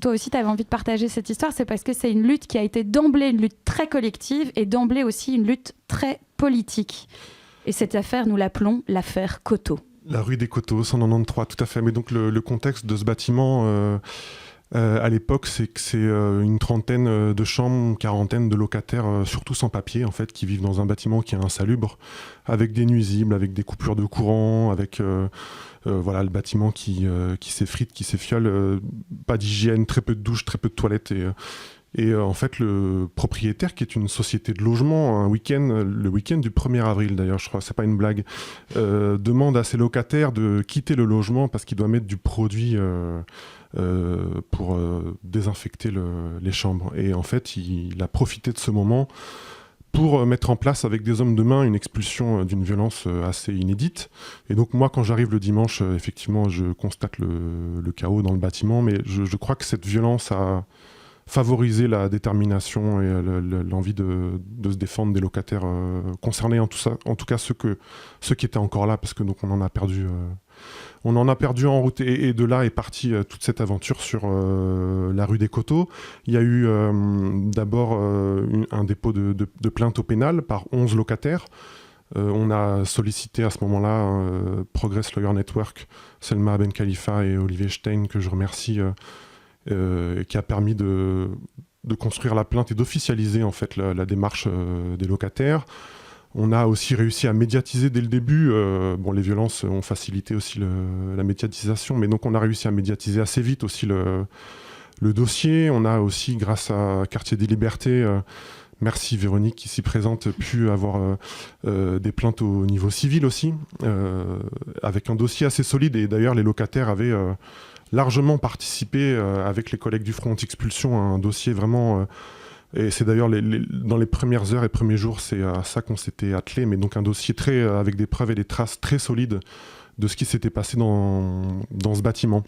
si toi aussi tu avais envie de partager cette histoire, c'est parce que c'est une lutte qui a été d'emblée une lutte très collective et d'emblée aussi une lutte très politique. Et cette affaire, nous l'appelons l'affaire Coteau. La rue des Coteaux, 193, tout à fait. Mais donc le contexte de ce bâtiment, à l'époque, c'est que c'est une trentaine de chambres, une quarantaine de locataires, surtout sans papier, en fait, qui vivent dans un bâtiment qui est insalubre, avec des nuisibles, avec des coupures de courant, avec le bâtiment qui s'effrite, qui s'effiole, pas d'hygiène, très peu de douches, très peu de toilettes. Et en fait, le propriétaire, qui est une société de logement, le week-end du 1er avril d'ailleurs, je crois, c'est pas une blague, demande à ses locataires de quitter le logement parce qu'il doit mettre du produit pour désinfecter les chambres. Et en fait, il a profité de ce moment pour mettre en place avec des hommes de main une expulsion d'une violence assez inédite. Et donc moi, quand j'arrive le dimanche, effectivement, je constate le chaos dans le bâtiment, mais je crois que cette violence a favoriser la détermination et l'envie de se défendre des locataires concernés, en tout cas ceux qui étaient encore là, parce que donc on en a perdu en route, et de là est partie toute cette aventure sur la rue des Coteaux. Il y a eu d'abord un dépôt de plainte au pénal par 11 locataires. On a sollicité à ce moment-là Progress Lawyer Network, Selma Ben Khalifa et Olivier Stein, que je remercie, qui a permis de construire la plainte et d'officialiser en fait la démarche des locataires. On a aussi réussi à médiatiser dès le début. Les violences ont facilité aussi la médiatisation, mais donc on a réussi à médiatiser assez vite aussi le dossier. On a aussi, grâce à Quartier des Libertés, merci Véronique qui s'y présente, pu avoir des plaintes au niveau civil aussi, avec un dossier assez solide. Et d'ailleurs, les locataires avaient largement participé avec les collègues du Front Anti-Expulsion à un dossier vraiment... et c'est d'ailleurs dans les premières heures et premiers jours, c'est à ça qu'on s'était attelé, mais donc un dossier avec des preuves et des traces très solides de ce qui s'était passé dans ce bâtiment.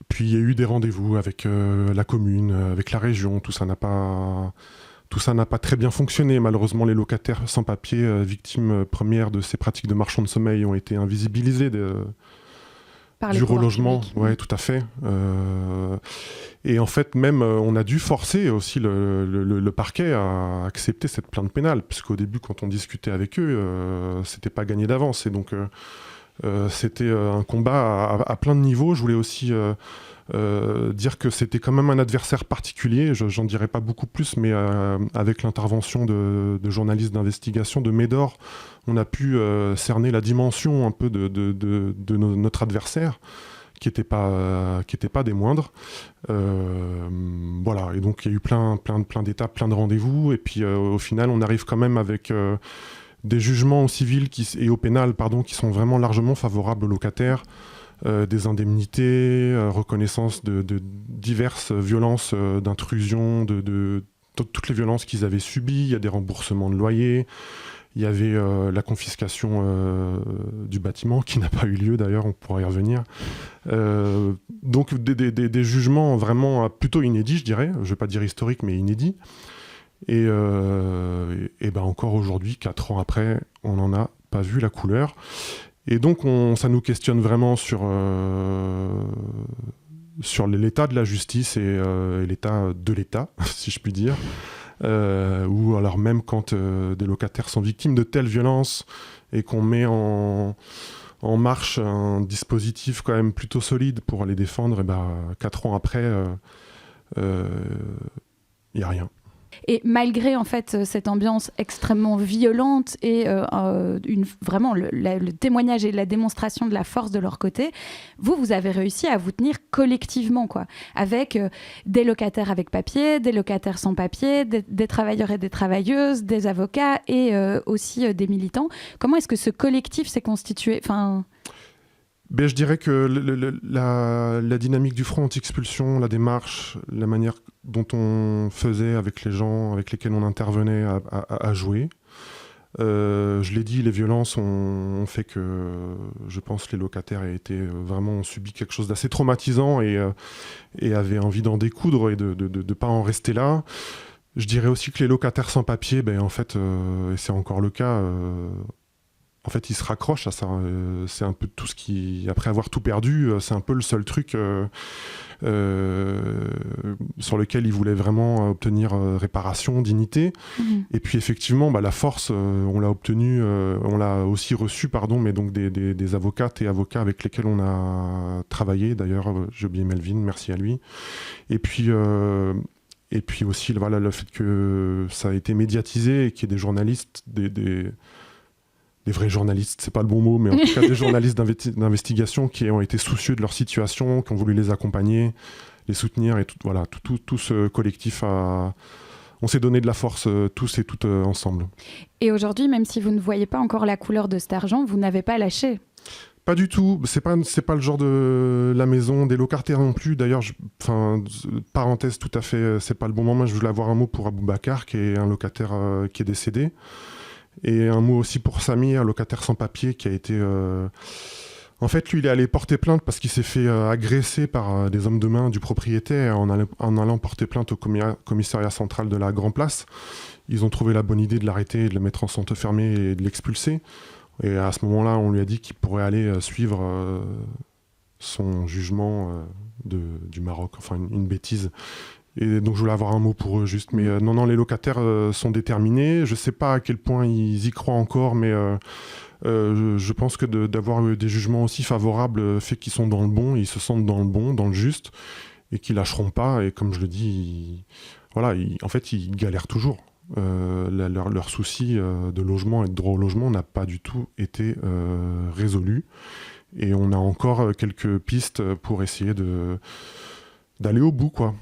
Puis il y a eu des rendez-vous avec la commune, avec la région, tout ça n'a pas très bien fonctionné. Malheureusement, les locataires sans papier, victimes premières de ces pratiques de marchands de sommeil, ont été invisibilisés du relogement. Ouais, tout à fait. Et en fait, même, on a dû forcer aussi le parquet à accepter cette plainte pénale, puisqu'au début, quand on discutait avec eux, c'était pas gagné d'avance. Et donc, c'était un combat à plein de niveaux. Je voulais aussi dire que c'était quand même un adversaire particulier. J'en dirai pas beaucoup plus, mais avec l'intervention de journalistes d'investigation, de Médor, on a pu cerner la dimension un peu de notre adversaire, qui n'était pas des moindres. Voilà, et donc il y a eu plein d'étapes, plein de rendez-vous, et puis au final, on arrive quand même avec des jugements au civil et au pénal, qui sont vraiment largement favorables aux locataires. Des indemnités, reconnaissance de diverses violences d'intrusion, de toutes les violences qu'ils avaient subies. Il y a des remboursements de loyers, il y avait la confiscation du bâtiment, qui n'a pas eu lieu d'ailleurs, on pourra y revenir. Donc des jugements vraiment plutôt inédits, je dirais. Je ne vais pas dire historiques, mais inédits. Et encore aujourd'hui, 4 ans après, on n'en a pas vu la couleur. Et donc, ça nous questionne vraiment sur l'état de la justice et l'état de l'État, si je puis dire. Ou alors même quand des locataires sont victimes de telles violences et qu'on met en marche un dispositif quand même plutôt solide pour les défendre, 4 ans après, il n'y a rien. Et malgré en fait cette ambiance extrêmement violente et vraiment le témoignage et la démonstration de la force de leur côté, vous avez réussi à vous tenir collectivement, quoi, avec des locataires avec papier, des locataires sans papier, des travailleurs et des travailleuses, des avocats et aussi des militants. Comment est-ce que ce collectif s'est constitué ? Je dirais que la dynamique du Front Anti-Expulsion, la démarche, la manière dont on faisait avec les gens avec lesquels on intervenait a joué. Je l'ai dit, les violences ont fait que, je pense, les locataires ont subi quelque chose d'assez traumatisant et avaient envie d'en découdre et de pas en rester là. Je dirais aussi que les locataires sans papier, en fait, et c'est encore le cas, en fait, ils se raccrochent à ça. C'est un peu tout ce qui, après avoir tout perdu, c'est un peu le seul truc sur lequel ils voulaient vraiment obtenir réparation, dignité. Et puis effectivement, la force, on l'a obtenue, on l'a aussi reçue, mais donc des avocates et avocats avec lesquels on a travaillé. D'ailleurs, j'ai oublié Melvin, merci à lui. Et puis aussi, voilà, le fait que ça a été médiatisé et qu'il y ait des journalistes, des vrais journalistes, c'est pas le bon mot, mais en tout cas des journalistes d'investigation qui ont été soucieux de leur situation, qui ont voulu les accompagner, les soutenir, et tout ce collectif on s'est donné de la force tous et toutes ensemble. Et aujourd'hui, même si vous ne voyez pas encore la couleur de cet argent, vous n'avez pas lâché? Pas du tout, c'est pas le genre de la maison des locataires non plus. D'ailleurs, parenthèse tout à fait, c'est pas le bon moment. Je voulais avoir un mot pour Aboubacar, qui est un locataire qui est décédé. Et un mot aussi pour Samy, un locataire sans papier qui a été... En fait, lui, il est allé porter plainte parce qu'il s'est fait agresser par des hommes de main du propriétaire en allant porter plainte au commissariat central de la Grand Place. Ils ont trouvé la bonne idée de l'arrêter, de le mettre en centre fermé et de l'expulser. Et à ce moment-là, on lui a dit qu'il pourrait aller suivre son jugement du Maroc, enfin une bêtise. Et donc je voulais avoir un mot pour eux juste. Mais non, les locataires sont déterminés. Je ne sais pas à quel point ils y croient encore, mais je pense que d'avoir eu des jugements aussi favorables fait qu'ils sont dans le bon, ils se sentent dans le bon, dans le juste, et qu'ils lâcheront pas. Et comme je le dis, en fait, ils galèrent toujours. Leur souci de logement et de droit au logement n'a pas du tout été résolu. Et on a encore quelques pistes pour essayer d'aller au bout, quoi.